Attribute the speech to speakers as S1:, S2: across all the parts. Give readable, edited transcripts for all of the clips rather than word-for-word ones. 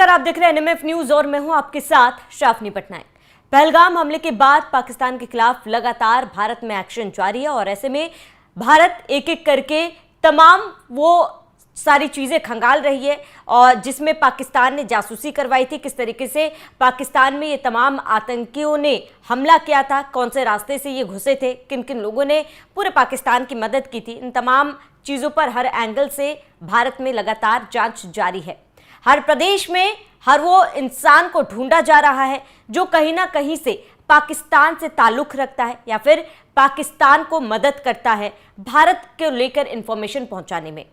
S1: नमस्कार, आप देख रहे हैं एनएमएफ न्यूज और मैं हूं आपके साथ शाफनी पटनायक। पहलगाम हमले के बाद पाकिस्तान के खिलाफ लगातार भारत में एक्शन जारी है और ऐसे में भारत एक एक करके तमाम वो सारी चीजें खंगाल रही है और जिसमें पाकिस्तान ने जासूसी करवाई थी, किस तरीके से पाकिस्तान में ये तमाम आतंकियों ने हमला किया था, कौन से रास्ते से ये घुसे थे, किन किन लोगों ने पूरे पाकिस्तान की मदद की थी, इन तमाम चीज़ों पर हर एंगल से भारत में लगातार जांच जारी है। हर प्रदेश में हर वो इंसान को ढूंढा जा रहा है जो कहीं ना कहीं से पाकिस्तान से ताल्लुक रखता है या फिर पाकिस्तान को मदद करता है भारत को लेकर इंफॉर्मेशन पहुंचाने में।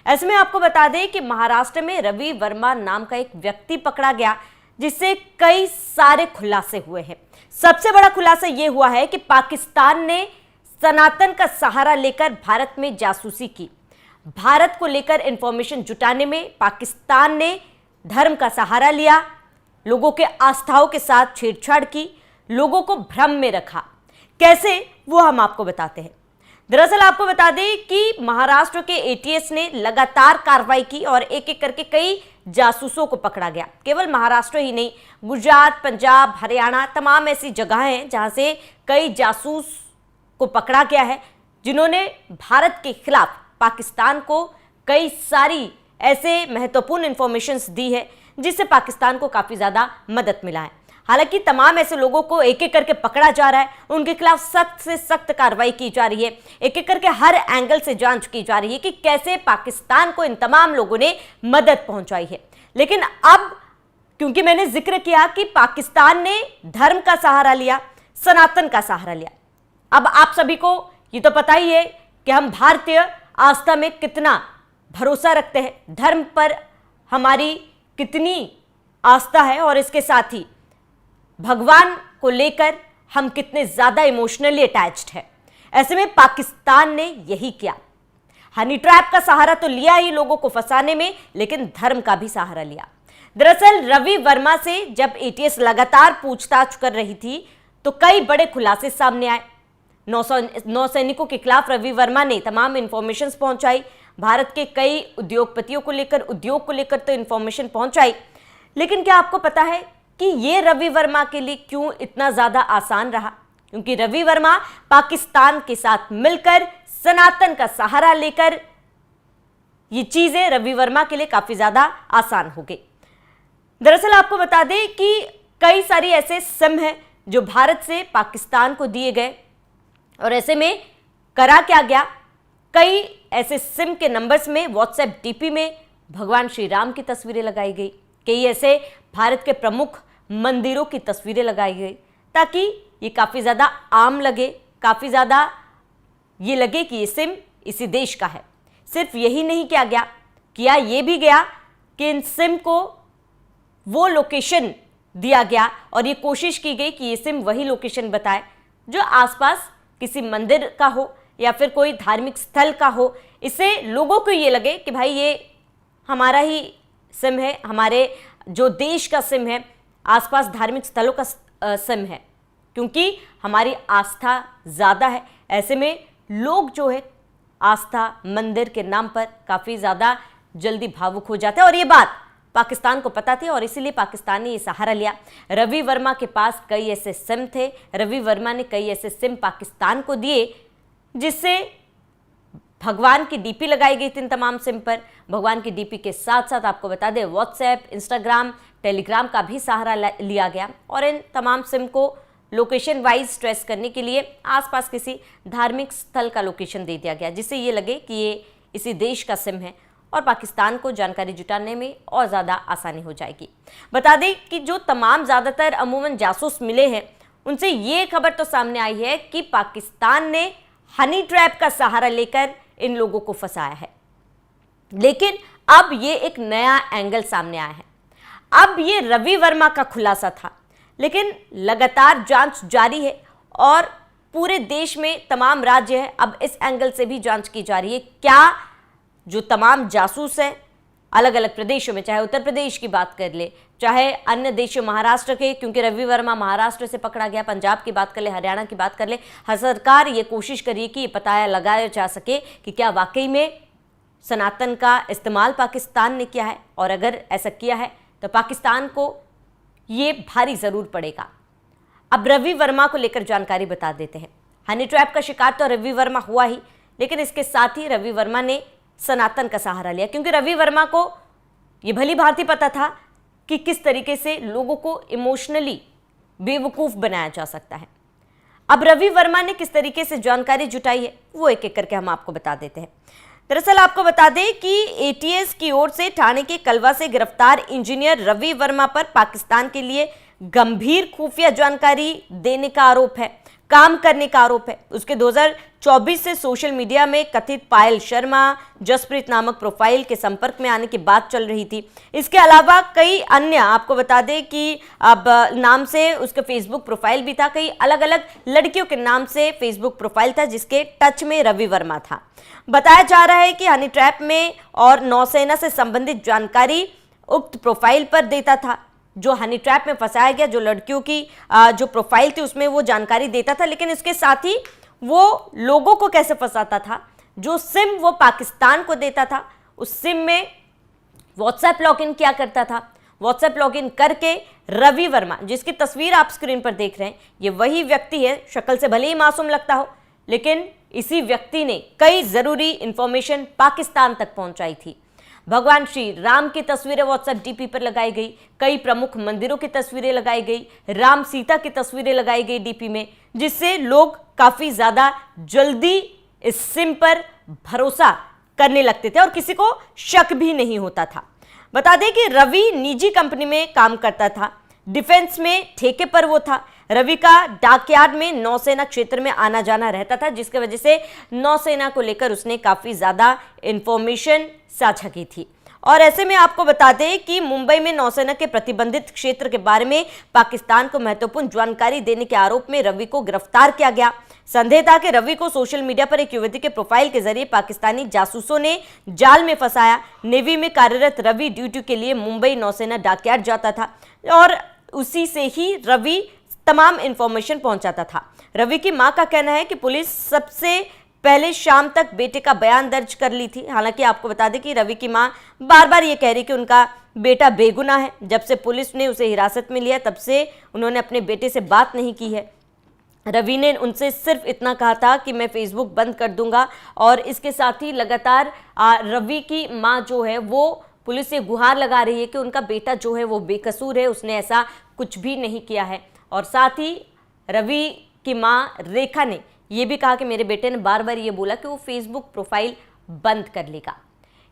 S1: ऐसे में आपको बता दें कि महाराष्ट्र में रवि वर्मा नाम का एक व्यक्ति पकड़ा गया जिससे कई सारे खुलासे हुए हैं। सबसे बड़ा खुलासा यह हुआ है कि पाकिस्तान ने सनातन का सहारा लेकर भारत में जासूसी की। भारत को लेकर इंफॉर्मेशन जुटाने में पाकिस्तान ने धर्म का सहारा लिया, लोगों के आस्थाओं के साथ छेड़छाड़ की, लोगों को भ्रम में रखा। कैसे, वो हम आपको बताते हैं। दरअसल आपको बता दें कि महाराष्ट्र के एटीएस ने लगातार कार्रवाई की और एक एक करके कई जासूसों को पकड़ा गया। केवल महाराष्ट्र ही नहीं, गुजरात, पंजाब, हरियाणा, तमाम ऐसी जगह हैं जहां से कई जासूस को पकड़ा गया है जिन्होंने भारत के खिलाफ पाकिस्तान को कई सारी ऐसे महत्वपूर्ण इंफॉर्मेशंस दी है जिससे पाकिस्तान को काफी ज्यादा मदद मिला है। हालांकि तमाम ऐसे लोगों को एक एक करके पकड़ा जा रहा है, उनके खिलाफ सख्त से सख्त कार्रवाई की जा रही है, एक एक करके हर एंगल से जांच की जा रही है कि कैसे पाकिस्तान को इन तमाम लोगों ने मदद पहुंचाई है। लेकिन अब क्योंकि मैंने जिक्र किया कि पाकिस्तान ने धर्म का सहारा लिया, सनातन का सहारा लिया, अब आप सभी को ये तो पता ही है कि हम भारतीय आस्था में कितना भरोसा रखते हैं, धर्म पर हमारी कितनी आस्था है और इसके साथ ही भगवान को लेकर हम कितने ज्यादा इमोशनली अटैच्ड है। ऐसे में पाकिस्तान ने यही किया, हनी ट्रैप का सहारा तो लिया ही लोगों को फंसाने में, लेकिन धर्म का भी सहारा लिया। दरअसल रवि वर्मा से जब एटीएस लगातार पूछताछ कर रही थी तो कई बड़े खुलासे सामने आए। नौसैनिकों के खिलाफ रवि वर्मा ने तमाम इंफॉर्मेशन पहुंचाई, भारत के कई उद्योगपतियों को लेकर, उद्योग को लेकर तो इंफॉर्मेशन पहुंचाई। लेकिन क्या आपको पता है कि ये रवि वर्मा के लिए क्यों इतना ज्यादा आसान रहा? क्योंकि रवि वर्मा पाकिस्तान के साथ मिलकर सनातन का सहारा लेकर ये चीजें रवि वर्मा के लिए काफी ज्यादा आसान हो गई। दरअसल आपको बता दें कि कई सारी ऐसे सिम हैं जो भारत से पाकिस्तान को दिए गए और ऐसे में करा क्या गया, कई ऐसे सिम के नंबर्स में व्हाट्सएप डीपी में भगवान श्री राम की तस्वीरें लगाई गई, कई ऐसे भारत के प्रमुख मंदिरों की तस्वीरें लगाई गई ताकि ये काफ़ी ज़्यादा आम लगे, काफ़ी ज़्यादा ये लगे कि ये सिम इसी देश का है। सिर्फ यही नहीं किया ये भी गया कि इन सिम को वो लोकेशन दिया गया और ये कोशिश की गई कि ये सिम वही लोकेशन बताए जो आसपास किसी मंदिर का हो या फिर कोई धार्मिक स्थल का हो। इससे लोगों को ये लगे कि भाई ये हमारा ही सिम है, हमारे जो देश का सिम है, आसपास धार्मिक स्थलों का सिम है, क्योंकि हमारी आस्था ज़्यादा है। ऐसे में लोग जो है आस्था मंदिर के नाम पर काफ़ी ज़्यादा जल्दी भावुक हो जाते हैं और ये बात पाकिस्तान को पता थी और इसीलिए पाकिस्तान ने ये सहारा लिया। रवि वर्मा के पास कई ऐसे सिम थे, रवि वर्मा ने कई ऐसे सिम पाकिस्तान को दिए जिससे भगवान की डीपी लगाई गई थी इन तमाम सिम पर। भगवान की डीपी के साथ साथ आपको बता दें व्हाट्सएप, इंस्टाग्राम, टेलीग्राम का भी सहारा लिया गया और इन तमाम सिम को लोकेशन वाइज ट्रेस करने के लिए आसपास किसी धार्मिक स्थल का लोकेशन दे दिया गया जिससे ये लगे कि ये इसी देश का सिम है और पाकिस्तान को जानकारी जुटाने में और ज़्यादा आसानी हो जाएगी। बता दें कि जो तमाम ज़्यादातर अमूमन जासूस मिले हैं उनसे ये खबर तो सामने आई है कि पाकिस्तान ने हनी ट्रैप का सहारा लेकर इन लोगों को फंसाया है। लेकिन अब ये एक नया एंगल सामने आया है। अब ये रवि वर्मा का खुलासा था, लेकिन लगातार जांच जारी है और पूरे देश में तमाम राज्य है, अब इस एंगल से भी जांच की जा रही है। क्या जो तमाम जासूस हैं अलग अलग प्रदेशों में, चाहे उत्तर प्रदेश की बात कर ले, चाहे अन्य देशों महाराष्ट्र के, क्योंकि रवि वर्मा महाराष्ट्र से पकड़ा गया, पंजाब की बात कर ले, हरियाणा की बात कर ले, हर सरकार ये कोशिश कर रही है कि ये पता लगाया जा सके कि क्या वाकई में सनातन का इस्तेमाल पाकिस्तान ने किया है और अगर ऐसा किया है तो पाकिस्तान को ये भारी जरूर पड़ेगा। अब रवि वर्मा को लेकर जानकारी बता देते हैं। हनी ट्रैप का शिकार तो रवि वर्मा हुआ ही, लेकिन इसके साथ ही रवि वर्मा ने सनातन का सहारा लिया, क्योंकि रवि वर्मा को ये भली भांति पता था कि किस तरीके से लोगों को इमोशनली बेवकूफ बनाया जा सकता है। अब रवि वर्मा ने किस तरीके से जानकारी जुटाई है वो एक एक करके हम आपको बता देते हैं। दरअसल आपको बता दें कि एटीएस की ओर से ठाणे के कलवा से गिरफ्तार इंजीनियर रवि वर्मा पर पाकिस्तान के लिए गंभीर खुफिया जानकारी देने का आरोप है, काम करने का आरोप है। उसके 2024 से सोशल मीडिया में कथित पायल शर्मा, जसप्रीत नामक प्रोफाइल के संपर्क में आने की बात चल रही थी। इसके अलावा कई अन्य, आपको बता दें कि अब नाम से उसका फेसबुक प्रोफाइल भी था, कई अलग अलग लड़कियों के नाम से फेसबुक प्रोफाइल था जिसके टच में रवि वर्मा था। बताया जा रहा है कि हनी ट्रैप में और नौसेना से संबंधित जानकारी उक्त प्रोफाइल पर देता था। जो हनी ट्रैप में फंसाया गया, जो लड़कियों की जो प्रोफाइल थी उसमें वो जानकारी देता था, लेकिन इसके साथ ही वो लोगों को कैसे फंसाता था, जो सिम वो पाकिस्तान को देता था उस सिम में व्हाट्सएप लॉगिन किया करता था। व्हाट्सएप लॉगिन करके रवि वर्मा, जिसकी तस्वीर आप स्क्रीन पर देख रहे हैं, ये वही व्यक्ति है, शक्ल से भले ही मासूम लगता हो, लेकिन इसी व्यक्ति ने कई जरूरी इंफॉर्मेशन पाकिस्तान तक पहुंचाई थी। भगवान श्री राम की तस्वीरें व्हाट्सएप डीपी पर लगाई गई, कई प्रमुख मंदिरों की तस्वीरें लगाई गई, राम सीता की तस्वीरें लगाई गई डीपी में, जिससे लोग काफी ज्यादा जल्दी इस सिम पर भरोसा करने लगते थे और किसी को शक भी नहीं होता था। बता दें कि रवि निजी कंपनी में काम करता था, डिफेंस में ठेके पर वो था। रवि का डाकयार्ड में नौसेना क्षेत्र में आना जाना रहता था, जिसकी वजह से नौसेना को लेकर उसने काफी ज्यादा इंफॉर्मेशन साझा की थी। और ऐसे में आपको बता दें कि मुंबई में नौसेना के प्रतिबंधित क्षेत्र के बारे में पाकिस्तान को महत्वपूर्ण जानकारी देने के आरोप में रवि को गिरफ्तार किया गया। संदेह था कि रवि को सोशल मीडिया पर एक युवती के प्रोफाइल के जरिए पाकिस्तानी जासूसों ने जाल में फंसाया। नेवी में कार्यरत रवि ड्यूटी के लिए मुंबई नौसेना डाकयार्ड जाता था और उसी से ही रवि तमाम इंफॉर्मेशन पहुंचाता था। रवि की मां का कहना है कि पुलिस सबसे पहले शाम तक बेटे का बयान दर्ज कर ली थी। हालांकि आपको बता दें कि रवि की मां बार बार ये कह रही कि उनका बेटा बेगुनाह है। जब से पुलिस ने उसे हिरासत में लिया तब से उन्होंने अपने बेटे से बात नहीं की है। रवि ने उनसे सिर्फ इतना कहा था कि मैं फेसबुक बंद कर दूंगा, और इसके साथ ही लगातार रवि की मां जो है वो पुलिस से गुहार लगा रही है कि उनका बेटा जो है वो बेकसूर है, उसने ऐसा कुछ भी नहीं किया है। और साथ ही रवि की मां रेखा ने यह भी कहा कि मेरे बेटे ने बार बार ये बोला कि वो फेसबुक प्रोफाइल बंद कर लेगा।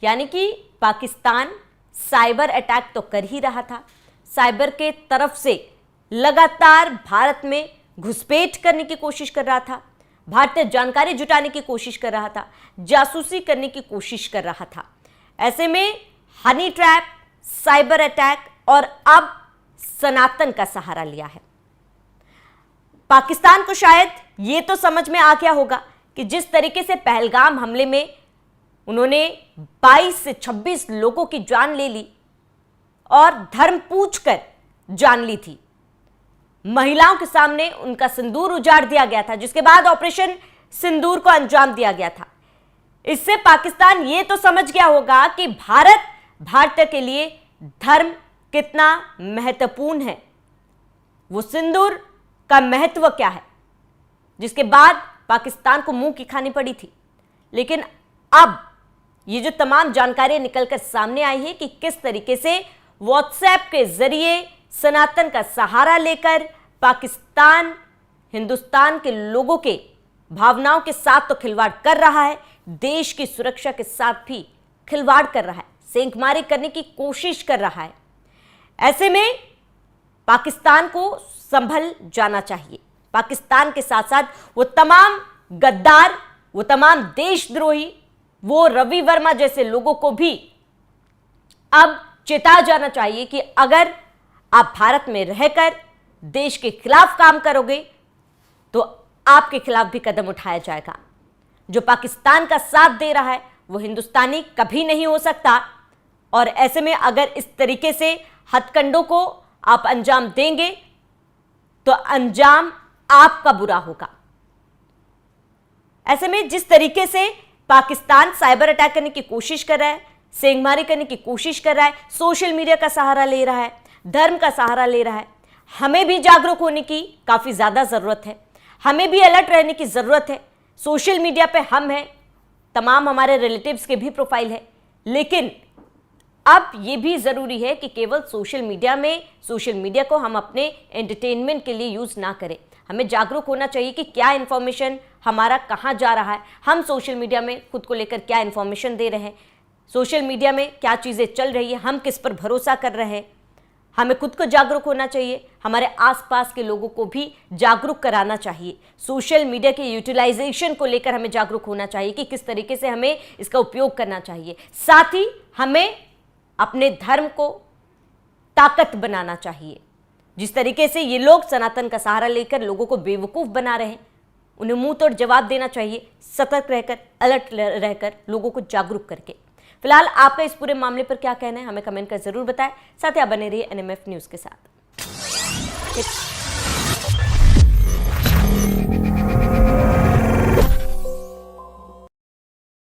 S1: यानी कि पाकिस्तान साइबर अटैक तो कर ही रहा था, साइबर के तरफ से लगातार भारत में घुसपैठ करने की कोशिश कर रहा था, भारतीय जानकारी जुटाने की कोशिश कर रहा था, जासूसी करने की कोशिश कर रहा था। ऐसे में हनी ट्रैप, साइबर अटैक और अब सनातन का सहारा लिया है। पाकिस्तान को शायद ये तो समझ में आ गया होगा कि जिस तरीके से पहलगाम हमले में उन्होंने 22 से 26 लोगों की जान ले ली और धर्म पूछकर जान ली थी, महिलाओं के सामने उनका सिंदूर उजाड़ दिया गया था, जिसके बाद ऑपरेशन सिंदूर को अंजाम दिया गया था। इससे पाकिस्तान ये तो समझ गया होगा कि भारत के लिए धर्म कितना महत्वपूर्ण है, वो सिंदूर का महत्व क्या है, जिसके बाद पाकिस्तान को मुंह की खानी पड़ी थी। लेकिन अब ये जो तमाम जानकारियां निकलकर सामने आई है कि किस तरीके से व्हाट्सएप के जरिए सनातन का सहारा लेकर पाकिस्तान हिंदुस्तान के लोगों के भावनाओं के साथ तो खिलवाड़ कर रहा है, देश की सुरक्षा के साथ भी खिलवाड़ कर रहा है, सेंधमारी करने की कोशिश कर रहा है। ऐसे में पाकिस्तान को संभल जाना चाहिए। पाकिस्तान के साथ साथ वो तमाम गद्दार, वो तमाम देशद्रोही, वो रवि वर्मा जैसे लोगों को भी अब चेता जाना चाहिए कि अगर आप भारत में रहकर देश के खिलाफ काम करोगे तो आपके खिलाफ भी कदम उठाया जाएगा। जो पाकिस्तान का साथ दे रहा है वो हिंदुस्तानी कभी नहीं हो सकता। और ऐसे में अगर इस तरीके से हथकंडों को आप अंजाम देंगे तो अंजाम आपका बुरा होगा। ऐसे में जिस तरीके से पाकिस्तान साइबर अटैक करने की कोशिश कर रहा है, सेंधमारी करने की कोशिश कर रहा है, सोशल मीडिया का सहारा ले रहा है, धर्म का सहारा ले रहा है। हमें भी जागरूक होने की काफ़ी ज़्यादा ज़रूरत है, हमें भी अलर्ट रहने की ज़रूरत है। सोशल मीडिया पे हम हैं, तमाम हमारे रिलेटिव्स के भी प्रोफाइल है, लेकिन अब ये भी ज़रूरी है कि केवल सोशल मीडिया को हम अपने एंटरटेनमेंट के लिए यूज़ ना करें। हमें जागरूक होना चाहिए कि क्या इन्फॉर्मेशन हमारा कहाँ जा रहा है, हम सोशल मीडिया में खुद को लेकर क्या इन्फॉर्मेशन दे रहे हैं, सोशल मीडिया में क्या चीज़ें चल रही है, हम किस पर भरोसा कर रहे हैं। हमें खुद को जागरूक होना चाहिए, हमारे आसपास के लोगों को भी जागरूक कराना चाहिए। सोशल मीडिया के यूटिलाइजेशन को लेकर हमें जागरूक होना चाहिए कि किस तरीके से हमें इसका उपयोग करना चाहिए। साथ ही हमें अपने धर्म को ताकत बनाना चाहिए। जिस तरीके से ये लोग सनातन का सहारा लेकर लोगों को बेवकूफ़ बना रहे हैं, उन्हें मुंह तोड़ जवाब देना चाहिए, सतर्क रहकर, अलर्ट रहकर, लोगों को जागरूक करके। फिलहाल आपका इस पूरे मामले पर क्या कहना है, हमें कमेंट कर जरूर बताएं। साथ ही आप बने रहिए एनएमएफ न्यूज़ के साथ।